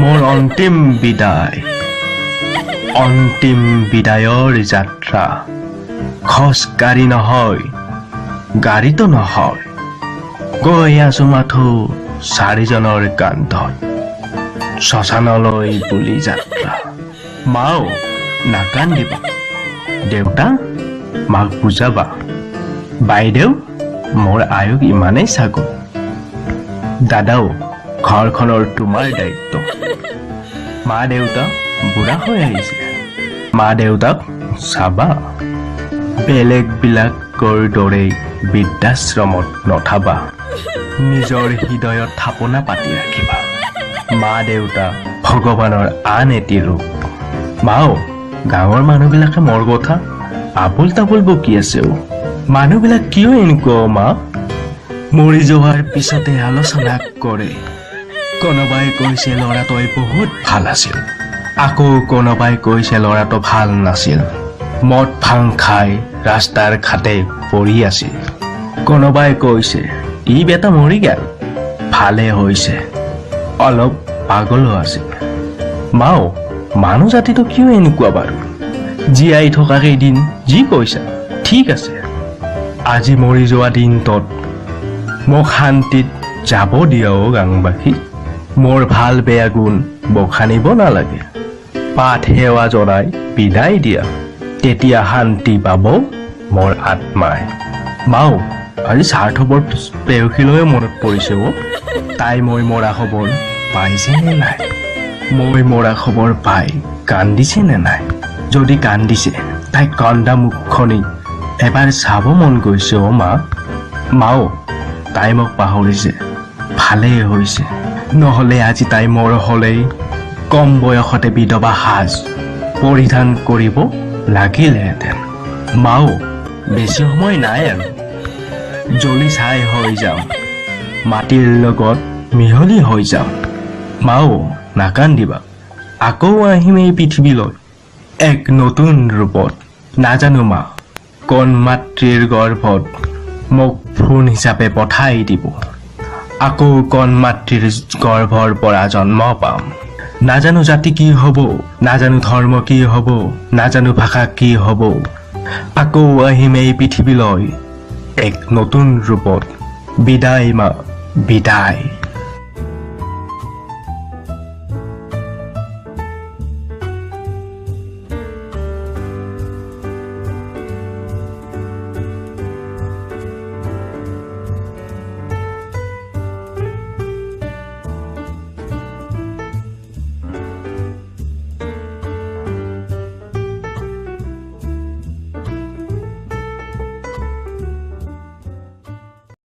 মোৰ অন্তিম বিদায়ৰ যাত্ৰা খোজ গাড়ী নহয় গাড়ীতো নহয় গৈ আছো মাথো চাৰিজনৰ কান্ধত শ্মশানলৈ বুলি যাত্ৰা মাও নাকান্দিবা দেউতা মাক বুজাবা বাইদেউ মোৰ আয়ুস ইমানেই চাগো দাদাও ঘৰখনৰ তোমাৰ দায়িত্ব মা দেউতা বুঢ়া হৈ আহিছে মা দেউতাক চাবা বেলেগবিলাকৰ দৰে বৃদ্ধাশ্ৰমত নথাবা নিজৰ হৃদয়ত থাপনা পাতি ৰাখিবা মা দেউতা ভগৱানৰ আন এটি ৰূপ মাও গাঁৱৰ মানুহবিলাকে মোৰ কথা আবুল তাবুল বকি আছে মানুহবিলাক কিয় এনেকুৱা মা মৰি যোৱাৰ পিছতে আলোচনা কৰে কোনোবাই কৈছে ল'ৰাটোই বহুত ভাল আছিল আকৌ কোনোবাই কৈছে ল'ৰাটো ভাল নাছিল মদ ভাং খাই ৰাস্তাৰ ঘাটে পৰি আছিল কোনোবাই কৈছে ই বেটা মৰি গেল ভালে হৈছে অলপ পাগলো আছিল মাও মানুহ জাতিটো কিয় এনেকুৱা বাৰু জীয়াই থকা কেইদিন যি কৈছা ঠিক আছে আজি মৰি যোৱা দিনটোত মোক শান্তিত যাব দিয়া গাঁওবাসী মোৰ ভাল বেয়া গুণ বখানিব নালাগে পাঠ সেৱা জনাই বিদায় দিয়া তেতিয়া শান্তি পাব মোৰ আত্মাই মাও আজি স্বাৰ্থপৰ প্ৰেয়সীলৈও মনত পৰিছে তাই মই মৰা খবৰ পাইছে নে নাই মই মৰা খবৰ পাই কান্দিছে নে নাই যদি কান্দিছে তাই কন্দা মুখখনি এবাৰ চাব মন গৈছে মাও তাই মোক পাহৰিছে ভালেই হৈছে নহ'লে আজি তাই মোৰ হ'লেই কম বয়সতে বিধৱা সাজ পৰিধান কৰিব লাগিলহেঁতেন মাও বেছি সময় নাই আৰু জ্বলি ছাই হৈ যাম মাটিৰ লগত মিহলি হৈ যাম মাও নাকান্দিবা আকৌ আহিম এই পৃথিৱীলৈ এক নতুন ৰূপত নাজানো মা কোন মাতৃৰ গৰ্ভত মোক ভ্ৰূণ হিচাপে পঠাই দিব আকৌ কোন মাতৃৰ গৰ্ভৰ পৰা জন্ম পাম নাজানো জাতি কি হ'ব নাজানো ধৰ্ম কি হ'ব নাজানো ভাষা কি হ'ব আকৌ আহিম এই পৃথিৱীলৈ এক নতুন ৰূপত বিদায় মা বিদায়